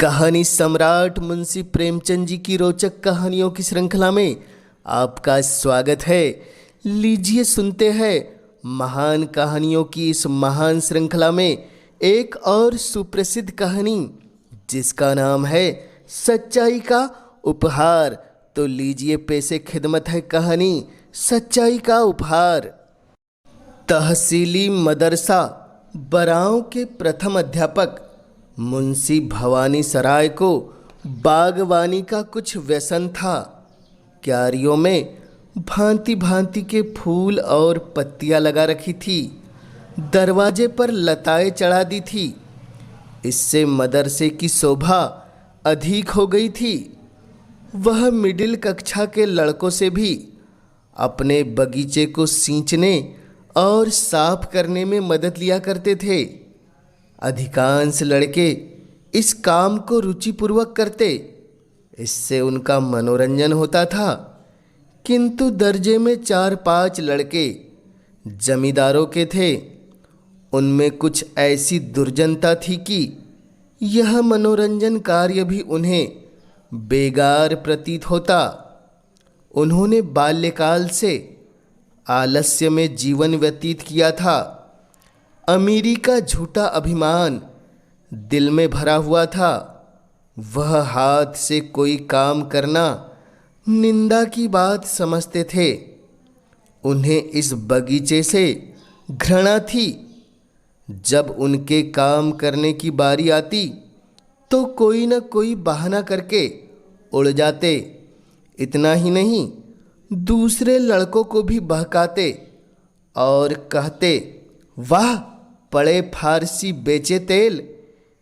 कहानी सम्राट मुंशी प्रेमचंद जी की रोचक कहानियों की श्रृंखला में आपका स्वागत है। लीजिए सुनते हैं महान कहानियों की इस महान श्रृंखला में एक और सुप्रसिद्ध कहानी जिसका नाम है सच्चाई का उपहार। तो लीजिए पेशे खिदमत है कहानी सच्चाई का उपहार। तहसीली मदरसा बरांव के प्रथम अध्यापक मुंशी भवानी सराय को बागवानी का कुछ व्यसन था। क्यारियों में भांति भांति के फूल और पत्तियां लगा रखी थी। दरवाजे पर लताएं चढ़ा दी थी। इससे मदरसे की शोभा अधिक हो गई थी। वह मिडिल कक्षा के लड़कों से भी अपने बगीचे को सींचने और साफ करने में मदद लिया करते थे। अधिकांश लड़के इस काम को रुचिपूर्वक करते, इससे उनका मनोरंजन होता था। किंतु दर्जे में 4-5 लड़के जमींदारों के थे। उनमें कुछ ऐसी दुर्जनता थी कि यह मनोरंजन कार्य भी उन्हें बेगार प्रतीत होता। उन्होंने बाल्यकाल से आलस्य में जीवन व्यतीत किया था। अमीरी का झूठा अभिमान दिल में भरा हुआ था। वह हाथ से कोई काम करना निंदा की बात समझते थे। उन्हें इस बगीचे से घृणा थी। जब उनके काम करने की बारी आती तो कोई न कोई बहाना करके उड़ जाते। इतना ही नहीं, दूसरे लड़कों को भी बहकाते और कहते, वाह पड़े फारसी बेचे तेल,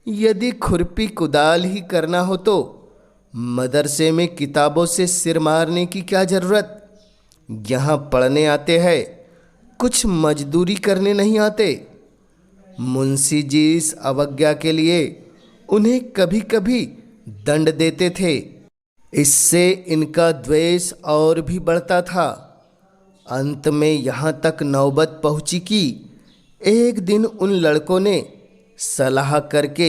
यदि खुरपी कुदाल ही करना हो तो मदरसे में किताबों से सिर मारने की क्या ज़रूरत। यहाँ पढ़ने आते हैं, कुछ मजदूरी करने नहीं आते। मुंशी जी इस अवज्ञा के लिए उन्हें कभी कभी दंड देते थे। इससे इनका द्वेष और भी बढ़ता था। अंत में यहाँ तक नौबत पहुँची कि एक दिन उन लड़कों ने सलाह करके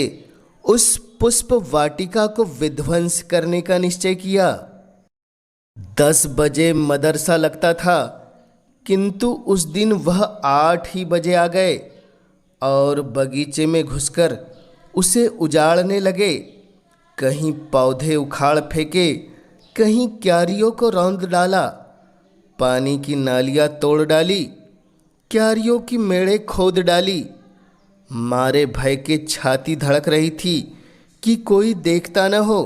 उस पुष्प वाटिका को विध्वंस करने का निश्चय किया। 10 बजे मदरसा लगता था, किंतु उस दिन वह 8 ही बजे आ गए और बगीचे में घुसकर उसे उजाड़ने लगे। कहीं पौधे उखाड़ फेंके, कहीं क्यारियों को रौंद डाला, पानी की नालियाँ तोड़ डाली, क्यारियों की मेड़ें खोद डाली। मारे भय के छाती धड़क रही थी कि कोई देखता न हो।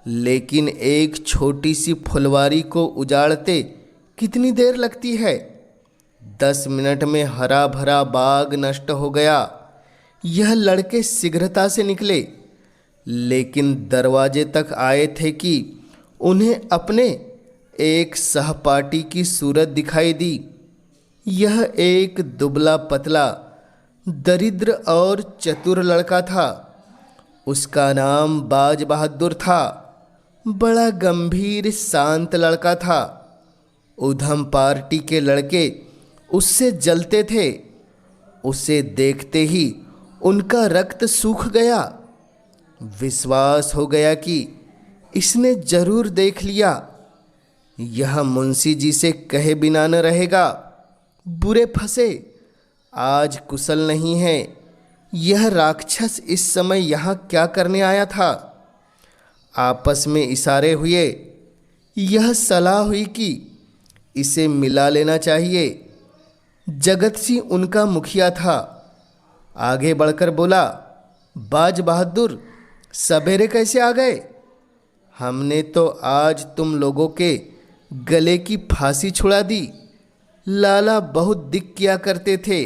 लेकिन एक छोटी सी फुलवारी को उजाड़ते कितनी देर लगती है। 10 मिनट में हरा भरा बाग नष्ट हो गया। यह लड़के शीघ्रता से निकले, लेकिन दरवाजे तक आए थे कि उन्हें अपने एक सहपाठी की सूरत दिखाई दी। यह एक दुबला पतला दरिद्र और चतुर लड़का था। उसका नाम बाज बहादुर था। बड़ा गंभीर शांत लड़का था। उधम पार्टी के लड़के उससे जलते थे। उसे देखते ही उनका रक्त सूख गया। विश्वास हो गया कि इसने जरूर देख लिया। यह मुंशी जी से कहे बिना न रहेगा। बुरे फंसे, आज कुशल नहीं है। यह राक्षस इस समय यहाँ क्या करने आया था। आपस में इशारे हुए। यह सलाह हुई कि इसे मिला लेना चाहिए। जगत सिंह उनका मुखिया था। आगे बढ़कर बोला, बाज बहादुर सवेरे कैसे आ गए? हमने तो आज तुम लोगों के गले की फांसी छुड़ा दी। लाला बहुत दिक किया करते थे,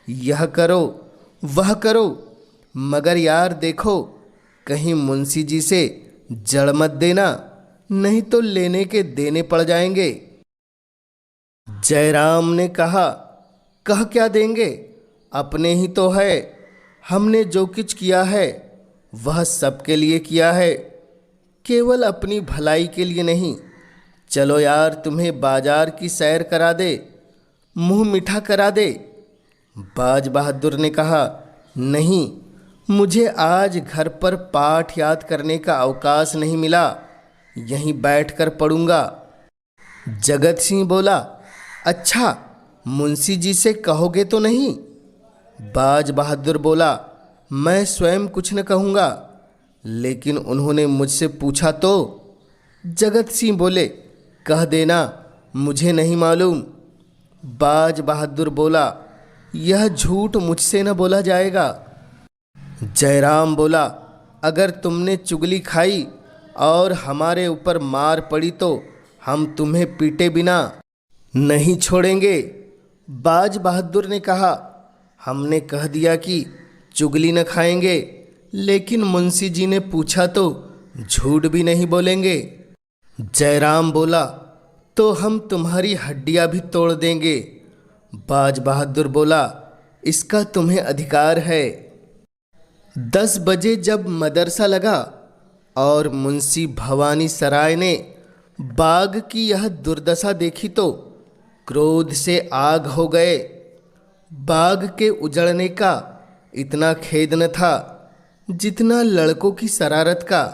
यह करो वह करो, मगर यार देखो कहीं मुंशी जी से जड़ मत देना, नहीं तो लेने के देने पड़ जाएंगे। जयराम ने कहा, कह क्या देंगे, अपने ही तो है। हमने जो कुछ किया है वह सबके लिए किया है, केवल अपनी भलाई के लिए नहीं। चलो यार, तुम्हें बाजार की सैर करा दे, मुंह मीठा करा दे। बाज बहादुर ने कहा, नहीं, मुझे आज घर पर पाठ याद करने का अवकाश नहीं मिला, यहीं बैठकर पढ़ूंगा। जगत सिंह बोला, अच्छा, मुंशी जी से कहोगे तो नहीं? बाज बहादुर बोला, मैं स्वयं कुछ न कहूँगा, लेकिन उन्होंने मुझसे पूछा तो। जगत सिंह बोले, कह देना, मुझे नहीं मालूम। बाज बहादुर बोला, यह झूठ मुझसे न बोला जाएगा। जयराम बोला, अगर तुमने चुगली खाई और हमारे ऊपर मार पड़ी तो हम तुम्हें पीटे बिना नहीं छोड़ेंगे। बाज बहादुर ने कहा, हमने कह दिया कि चुगली न खाएंगे, लेकिन मुंशी जी ने पूछा तो झूठ भी नहीं बोलेंगे। जयराम बोला, तो हम तुम्हारी हड्डियां भी तोड़ देंगे। बाज बहादुर बोला, इसका तुम्हें अधिकार है। 10 बजे जब मदरसा लगा और मुंशी भवानी सराय ने बाग की यह दुर्दशा देखी तो क्रोध से आग हो गए। बाग के उजड़ने का इतना खेद न था जितना लड़कों की शरारत का।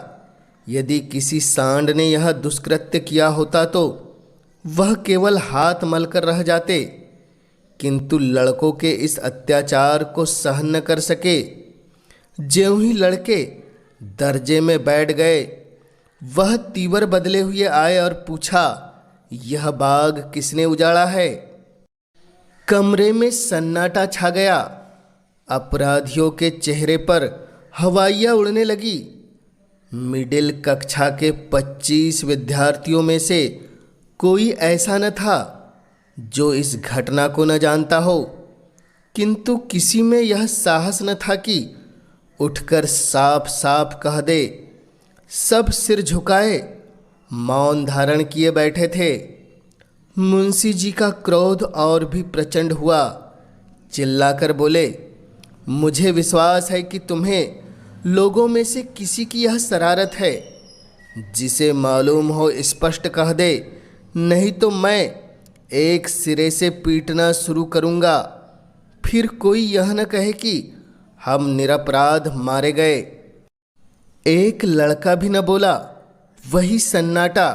यदि किसी सांड ने यह दुष्कृत्य किया होता तो वह केवल हाथ मलकर रह जाते, किंतु लड़कों के इस अत्याचार को सहन न कर सके। ज्यों ही लड़के दर्जे में बैठ गए, वह तीवर बदले हुए आए और पूछा, यह बाग किसने उजाड़ा है? कमरे में सन्नाटा छा गया। अपराधियों के चेहरे पर हवाइयाँ उड़ने लगी। मिडिल कक्षा के 25 विद्यार्थियों में से कोई ऐसा न था जो इस घटना को न जानता हो, किंतु किसी में यह साहस न था कि उठकर साफ साफ कह दे। सब सिर झुकाए मौन धारण किए बैठे थे। मुंशी जी का क्रोध और भी प्रचंड हुआ। चिल्लाकर बोले, मुझे विश्वास है कि तुम्हें लोगों में से किसी की यह शरारत है। जिसे मालूम हो स्पष्ट कह दे, नहीं तो मैं एक सिरे से पीटना शुरू करूँगा। फिर कोई यह न कहे कि हम निरपराध मारे गए। एक लड़का भी न बोला। वही सन्नाटा।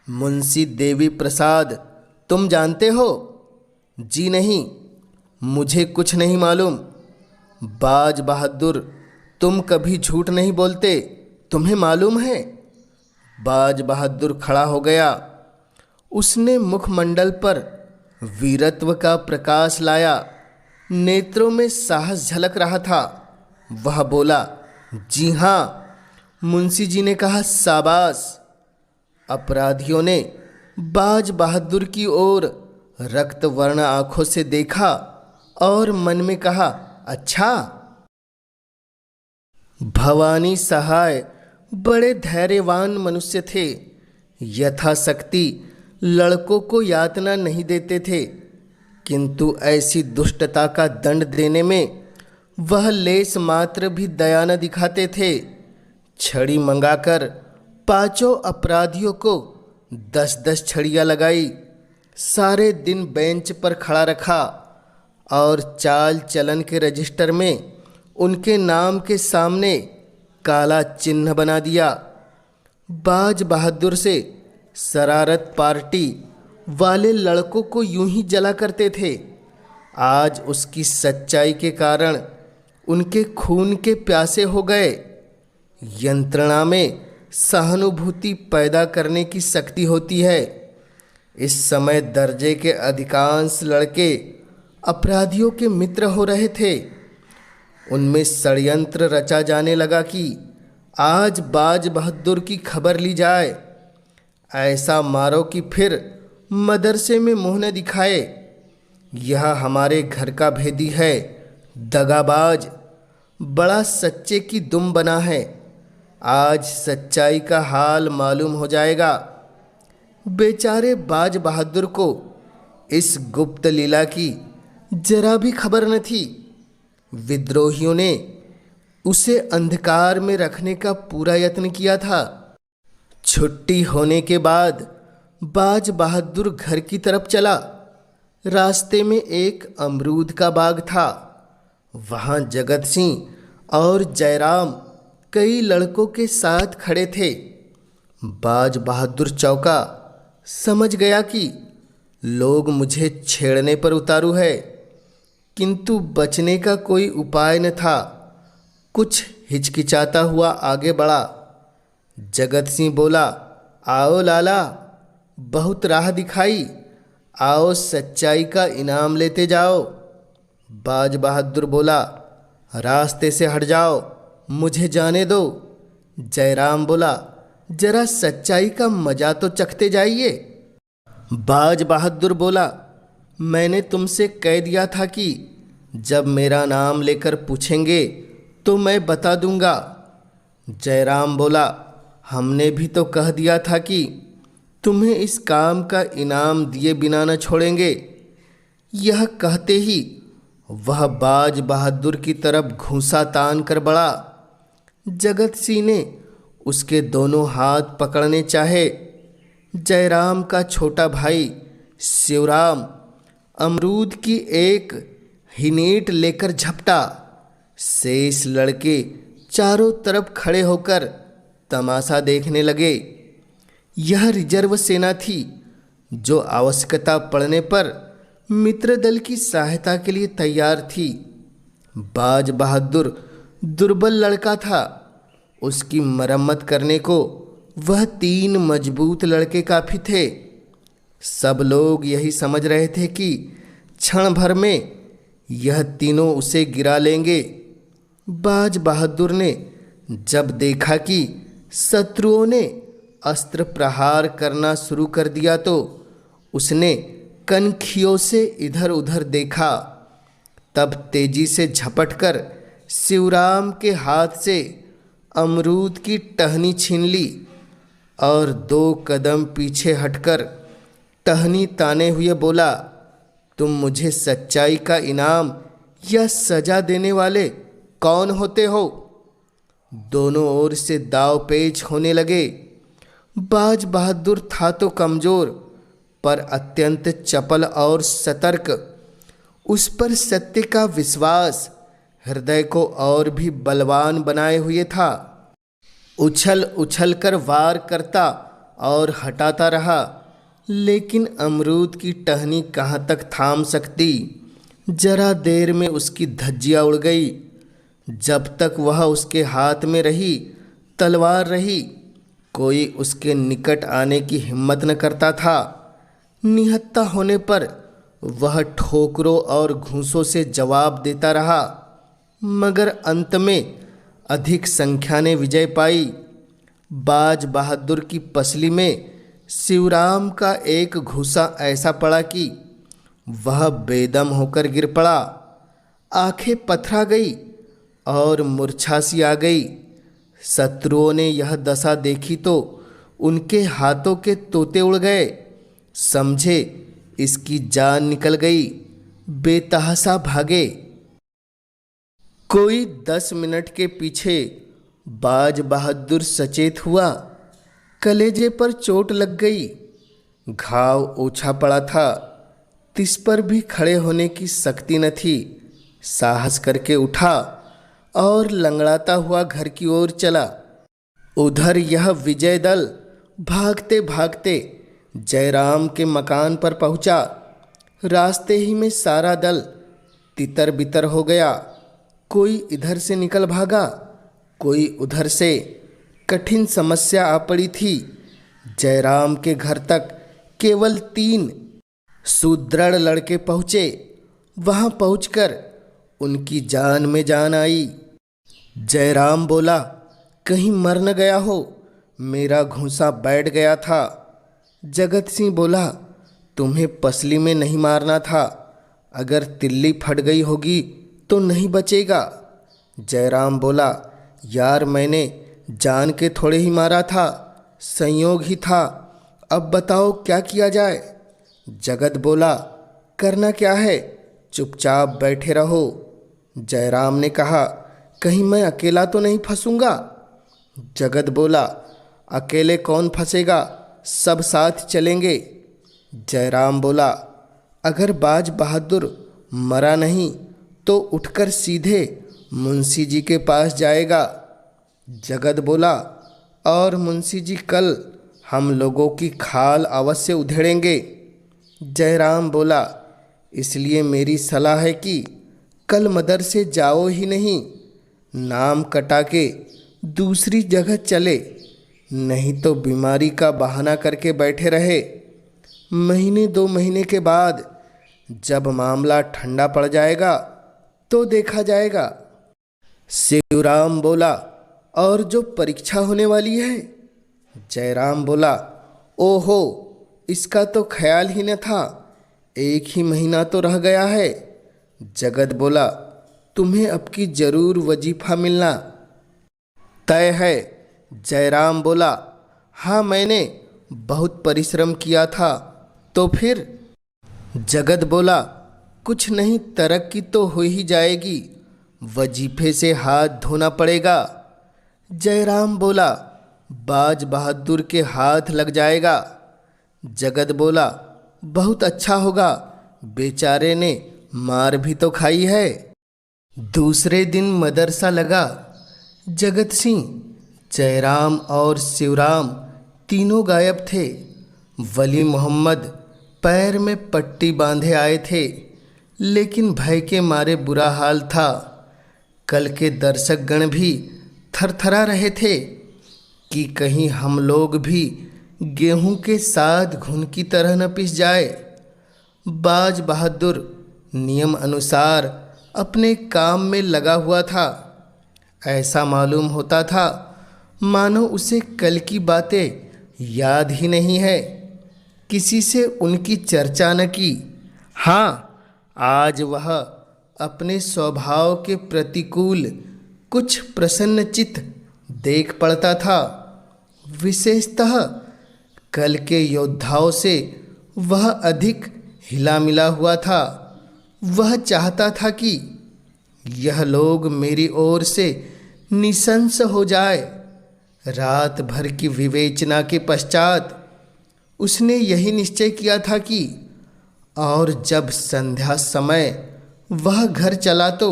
मुंशी देवी प्रसाद, तुम जानते हो? जी नहीं, मुझे कुछ नहीं मालूम। बाज बहादुर, तुम कभी झूठ नहीं बोलते, तुम्हें मालूम है? बाज बहादुर खड़ा हो गया। उसने मुखमंडल पर वीरत्व का प्रकाश लाया। नेत्रों में साहस झलक रहा था। वह बोला, जी हाँ। मुंशी जी ने कहा, शाबाश। अपराधियों ने बाज बहादुर की ओर रक्त वर्ण आंखों से देखा और मन में कहा, अच्छा। भवानी सहाय बड़े धैर्यवान मनुष्य थे। यथाशक्ति लड़कों को यातना नहीं देते थे, किंतु ऐसी दुष्टता का दंड देने में वह लेस मात्र भी दया न दिखाते थे। छड़ी मंगाकर 5 अपराधियों को 10-10 छड़ियाँ लगाई। सारे दिन बेंच पर खड़ा रखा और चाल चलन के रजिस्टर में उनके नाम के सामने काला चिन्ह बना दिया। बाज बहादुर से शरारत पार्टी वाले लड़कों को यूं ही जला करते थे। आज उसकी सच्चाई के कारण उनके खून के प्यासे हो गए। यंत्रणा में सहानुभूति पैदा करने की शक्ति होती है। इस समय दर्जे के अधिकांश लड़के अपराधियों के मित्र हो रहे थे। उनमें षड्यंत्र रचा जाने लगा कि आज बाज बहादुर की खबर ली जाए। ऐसा मारो कि फिर मदरसे में मुंह न दिखाए। यह हमारे घर का भेदी है, दगाबाज, बड़ा सच्चे की दुम बना है। आज सच्चाई का हाल मालूम हो जाएगा। बेचारे बाज बहादुर को इस गुप्त लीला की जरा भी खबर न थी। विद्रोहियों ने उसे अंधकार में रखने का पूरा यत्न किया था। छुट्टी होने के बाद बाज बहादुर घर की तरफ चला। रास्ते में एक अमरूद का बाग था। वहाँ जगत सिंह और जयराम कई लड़कों के साथ खड़े थे। बाज बहादुर चौंका, समझ गया कि लोग मुझे छेड़ने पर उतारू है, किंतु बचने का कोई उपाय न था। कुछ हिचकिचाता हुआ आगे बढ़ा। जगत सिंह बोला, आओ लाला, बहुत राह दिखाई, आओ सच्चाई का इनाम लेते जाओ। बाज बहादुर बोला, रास्ते से हट जाओ, मुझे जाने दो। जयराम बोला, जरा सच्चाई का मजा तो चखते जाइए। बाज बहादुर बोला, मैंने तुमसे कह दिया था कि जब मेरा नाम लेकर पूछेंगे तो मैं बता दूंगा। जयराम बोला, हमने भी तो कह दिया था कि तुम्हें इस काम का इनाम दिए बिना न छोड़ेंगे। यह कहते ही वह बाज बहादुर की तरफ घूंसा तान कर बढ़ा। जगत सिंह ने उसके दोनों हाथ पकड़ने चाहे। जयराम का छोटा भाई शिवराम अमरूद की एक हिनेट लेकर झपटा। शेष लड़के चारों तरफ खड़े होकर तमाशा देखने लगे। यह रिजर्व सेना थी जो आवश्यकता पड़ने पर मित्र दल की सहायता के लिए तैयार थी। बाज बहादुर दुर्बल लड़का था। उसकी मरम्मत करने को वह 3 मजबूत लड़के काफ़ी थे। सब लोग यही समझ रहे थे कि क्षण भर में यह तीनों उसे गिरा लेंगे। बाज बहादुर ने जब देखा कि शत्रुओं ने अस्त्र प्रहार करना शुरू कर दिया तो उसने कनखियों से इधर उधर देखा। तब तेजी से झपटकर शिवराम के हाथ से अमरूद की टहनी छीन ली और 2 कदम पीछे हटकर टहनी ताने हुए बोला, तुम मुझे सच्चाई का इनाम या सजा देने वाले कौन होते हो? दोनों ओर से दाव पेच होने लगे। बाज बहादुर था तो कमज़ोर पर अत्यंत चपल और सतर्क। उस पर सत्य का विश्वास हृदय को और भी बलवान बनाए हुए था। उछल उछल कर वार करता और हटाता रहा, लेकिन अमरूद की टहनी कहाँ तक थाम सकती। जरा देर में उसकी धज्जियाँ उड़ गई। जब तक वह उसके हाथ में रही, तलवार रही, कोई उसके निकट आने की हिम्मत न करता था। निहत्था होने पर वह ठोकरों और घूंसों से जवाब देता रहा, मगर अंत में अधिक संख्या ने विजय पाई। बाज बहादुर की पसली में शिवराम का एक घूंसा ऐसा पड़ा कि वह बेदम होकर गिर पड़ा। आंखें पथरा गई और मूर्छा सी आ गई। शत्रुओं ने यह दशा देखी तो उनके हाथों के तोते उड़ गए। समझे इसकी जान निकल गई, बेतहाशा भागे। कोई 10 मिनट के पीछे बाज बहादुर सचेत हुआ। कलेजे पर चोट लग गई, घाव ओछा पड़ा था। तिस पर भी खड़े होने की शक्ति न थी। साहस करके उठा और लंगड़ाता हुआ घर की ओर चला। उधर यह विजय दल भागते भागते जयराम के मकान पर पहुंचा। रास्ते ही में सारा दल तितर बितर हो गया। कोई इधर से निकल भागा, कोई उधर से। कठिन समस्या आ पड़ी थी। जयराम के घर तक केवल 3 सुदृढ़ लड़के पहुँचे। वहाँ पहुंचकर उनकी जान में जान आई। जयराम बोला, कहीं मर न गया हो, मेरा घूंसा बैठ गया था। जगत सिंह बोला, तुम्हें पसली में नहीं मारना था, अगर तिल्ली फट गई होगी तो नहीं बचेगा। जयराम बोला, यार मैंने जान के थोड़े ही मारा था, संयोग ही था, अब बताओ क्या किया जाए। जगत बोला, करना क्या है, चुपचाप बैठे रहो। जयराम ने कहा, कहीं मैं अकेला तो नहीं फंसूंगा। जगत बोला, अकेले कौन फंसेगा, सब साथ चलेंगे। जयराम बोला, अगर बाज बहादुर मरा नहीं तो उठकर सीधे मुंशी जी के पास जाएगा। जगत बोला, और मुंशी जी कल हम लोगों की खाल अवश्य उधेड़ेंगे। जयराम बोला, इसलिए मेरी सलाह है कि कल मदरसे जाओ ही नहीं, नाम कटा के दूसरी जगह चले, नहीं तो बीमारी का बहाना करके बैठे रहे। महीने 2 महीने के बाद जब मामला ठंडा पड़ जाएगा तो देखा जाएगा। शिवराम बोला, और जो परीक्षा होने वाली है? जयराम बोला, ओहो, इसका तो ख्याल ही न था, 1 ही महीना तो रह गया है। जगत बोला, तुम्हें अब की जरूर वजीफा मिलना तय है। जयराम बोला, हाँ, मैंने बहुत परिश्रम किया था। तो फिर? जगत बोला, कुछ नहीं, तरक्की तो हो ही जाएगी, वजीफे से हाथ धोना पड़ेगा। जयराम बोला, बाज बहादुर के हाथ लग जाएगा। जगत बोला, बहुत अच्छा होगा, बेचारे ने मार भी तो खाई है। दूसरे दिन मदरसा लगा। जगत सिंह, जयराम और शिवराम तीनों गायब थे। वली मोहम्मद पैर में पट्टी बांधे आए थे, लेकिन भय के मारे बुरा हाल था। कल के दर्शकगण भी थरथरा रहे थे कि कहीं हम लोग भी गेहूं के साथ घुन की तरह न पिस जाए। बाज बहादुर नियम अनुसार अपने काम में लगा हुआ था। ऐसा मालूम होता था मानो उसे कल की बातें याद ही नहीं है, किसी से उनकी चर्चा न की। हाँ, आज वह अपने स्वभाव के प्रतिकूल कुछ प्रसन्नचित्त देख पड़ता था। विशेषतः कल के योद्धाओं से वह अधिक हिला मिला हुआ था। वह चाहता था कि यह लोग मेरी ओर से निशंस हो जाए। रात भर की विवेचना के पश्चात उसने यही निश्चय किया था कि और जब संध्या समय वह घर चला तो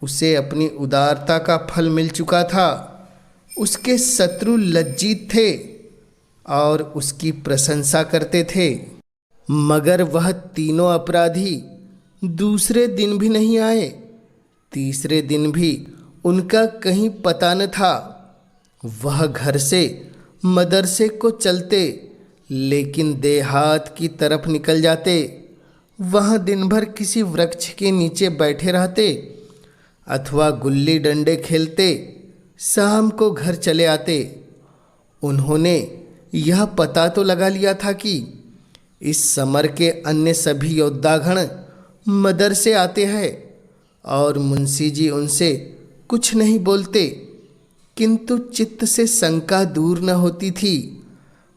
उसे अपनी उदारता का फल मिल चुका था। उसके शत्रु लज्जित थे और उसकी प्रशंसा करते थे। मगर वह तीनों अपराधी दूसरे दिन भी नहीं आए। तीसरे दिन भी उनका कहीं पता न था। वह घर से मदरसे को चलते, लेकिन देहात की तरफ निकल जाते। वहाँ दिन भर किसी वृक्ष के नीचे बैठे रहते अथवा गुल्ली डंडे खेलते, शाम को घर चले आते। उन्होंने यह पता तो लगा लिया था कि इस समर के अन्य सभी योद्धागण मदरसे आते हैं और मुंशी जी उनसे कुछ नहीं बोलते, किंतु चित्त से शंका दूर न होती थी।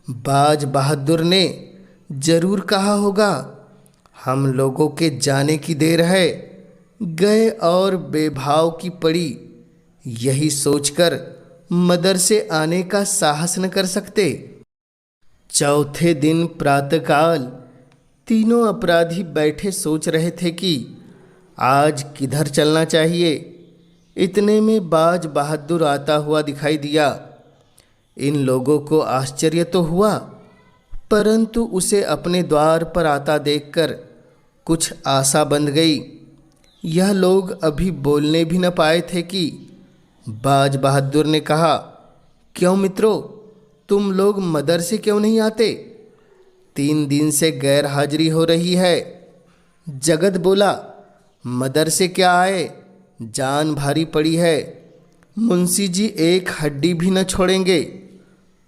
बाज बहादुर ने जरूर कहा होगा, हम लोगों के जाने की देर है, गए और बेभाव की पड़ी। यही सोचकर मदरसे आने का साहस न कर सकते। चौथे दिन प्रातःकाल तीनों अपराधी बैठे सोच रहे थे कि आज किधर चलना चाहिए। इतने में बाज बहादुर आता हुआ दिखाई दिया। इन लोगों को आश्चर्य तो हुआ, परंतु उसे अपने द्वार पर आता देखकर कुछ आशा बंध गई। यह लोग अभी बोलने भी न पाए थे कि बाज बहादुर ने कहा, क्यों मित्रों, तुम लोग मदरसे क्यों नहीं आते? 3 दिन से गैर हाजिरी हो रही है। जगत बोला, मदरसे क्या आए, जान भारी पड़ी है, मुंशी जी एक हड्डी भी न छोड़ेंगे।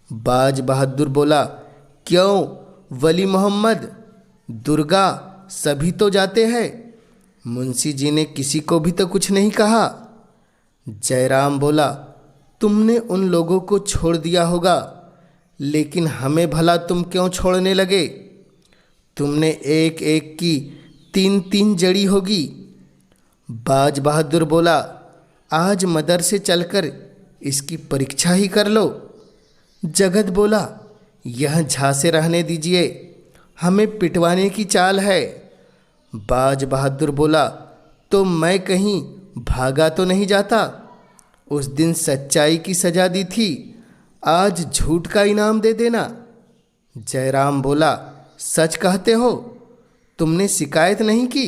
बाज बहादुर बोला, क्यों वली मोहम्मद, दुर्गा सभी तो जाते हैं, मुंशी जी ने किसी को भी तो कुछ नहीं कहा। जयराम बोला, तुमने उन लोगों को छोड़ दिया होगा, लेकिन हमें भला तुम क्यों छोड़ने लगे? तुमने एक एक की 3-3 जड़ी होगी। बाज बहादुर बोला, आज मदरसे चलकर इसकी परीक्षा ही कर लो। जगत बोला, यह झांसे रहने दीजिए, हमें पिटवाने की चाल है। बाज बहादुर बोला, तो मैं कहीं भागा तो नहीं जाता। उस दिन सच्चाई की सजा दी थी, आज झूठ का इनाम दे देना। जयराम बोला, सच कहते हो? तुमने शिकायत नहीं की?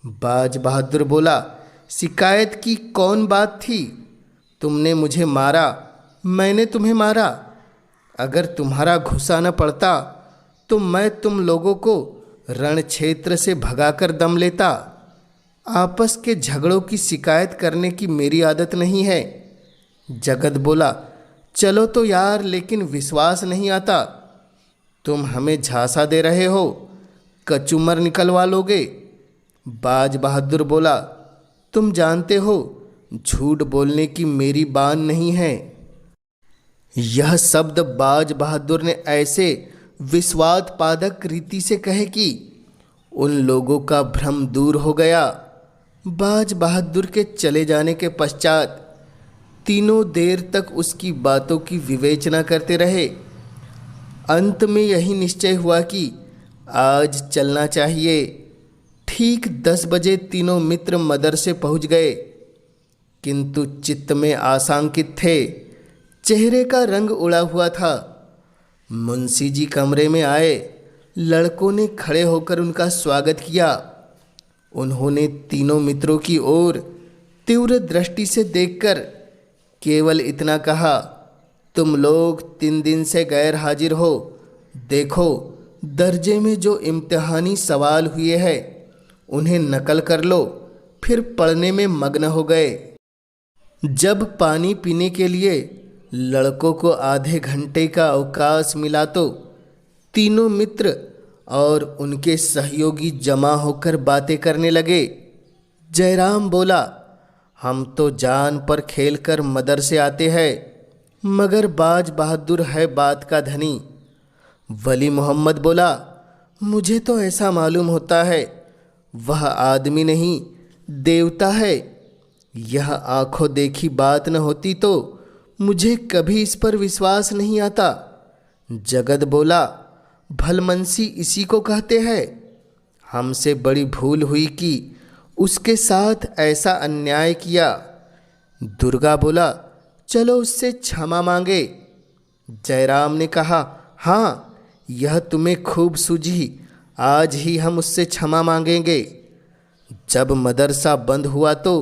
बाज बहादुर बोला, शिकायत की कौन बात थी? तुमने मुझे मारा, मैंने तुम्हें मारा। अगर तुम्हारा घुसा न पड़ता तो मैं तुम लोगों को रण क्षेत्र से भगाकर दम लेता। आपस के झगड़ों की शिकायत करने की मेरी आदत नहीं है। जगत बोला, चलो तो यार, लेकिन विश्वास नहीं आता। तुम हमें झांसा दे रहे हो, कचूमर निकलवा लोगे। बाज बहादुर बोला, तुम जानते हो झूठ बोलने की मेरी बान नहीं है। यह शब्द बाज बहादुर ने ऐसे विश्वासपादक रीति से कहे कि उन लोगों का भ्रम दूर हो गया। बाज बहादुर के चले जाने के पश्चात तीनों देर तक उसकी बातों की विवेचना करते रहे। अंत में यही निश्चय हुआ कि आज चलना चाहिए। ठीक 10 बजे तीनों मित्र मदरसे पहुंच गए, किंतु चित्त में आशंकित थे। चेहरे का रंग उड़ा हुआ था। मुंशी जी कमरे में आए। लड़कों ने खड़े होकर उनका स्वागत किया। उन्होंने तीनों मित्रों की ओर तीव्र दृष्टि से देखकर केवल इतना कहा, तुम लोग 3 दिन से गैर हाजिर हो। देखो, दर्जे में जो इम्तिहानी सवाल हुए हैं उन्हें नकल कर लो। फिर पढ़ने में मग्न हो गए। जब पानी पीने के लिए लड़कों को आधे घंटे का अवकाश मिला तो तीनों मित्र और उनके सहयोगी जमा होकर बातें करने लगे। जयराम बोला, हम तो जान पर खेलकर मदरसे आते हैं, मगर बाज बहादुर है बात का धनी। वली मोहम्मद बोला, मुझे तो ऐसा मालूम होता है वह आदमी नहीं देवता है। यह आंखों देखी बात न होती तो मुझे कभी इस पर विश्वास नहीं आता। जगत बोला, भलमनसी इसी को कहते हैं। हमसे बड़ी भूल हुई कि उसके साथ ऐसा अन्याय किया। दुर्गा बोला, चलो उससे क्षमा मांगे। जयराम ने कहा, हाँ, यह तुम्हें खूब सूझी, आज ही हम उससे क्षमा मांगेंगे। जब मदरसा बंद हुआ तो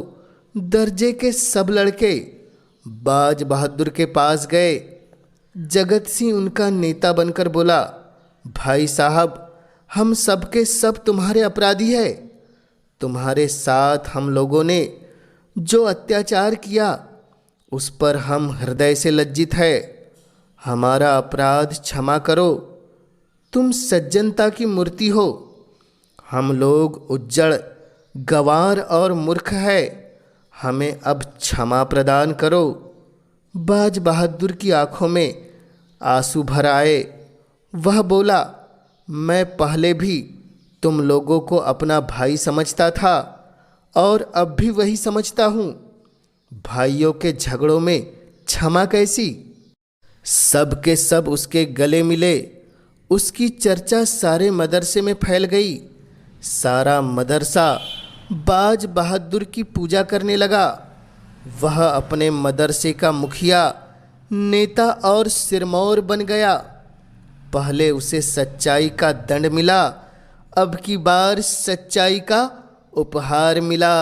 दर्जे के सब लड़के बाज बहादुर के पास गए। जगत सिंह उनका नेता बनकर बोला, भाई साहब, हम सब के सब तुम्हारे अपराधी हैं। तुम्हारे साथ हम लोगों ने जो अत्याचार किया उस पर हम हृदय से लज्जित है। हमारा अपराध क्षमा करो। तुम सज्जनता की मूर्ति हो। हम लोग उज्जड़, गंवार और मूर्ख है। हमें अब क्षमा प्रदान करो। बाज बहादुर की आंखों में आंसू भर आए। वह बोला, मैं पहले भी तुम लोगों को अपना भाई समझता था और अब भी वही समझता हूँ। भाइयों के झगड़ों में क्षमा कैसी? सब के सब उसके गले मिले। उसकी चर्चा सारे मदरसे में फैल गई। सारा मदरसा बाज बहादुर की पूजा करने लगा। वह अपने मदरसे का मुखिया, नेता और सिरमौर बन गया। पहले उसे सच्चाई का दंड मिला, अब की बार सच्चाई का उपहार मिला।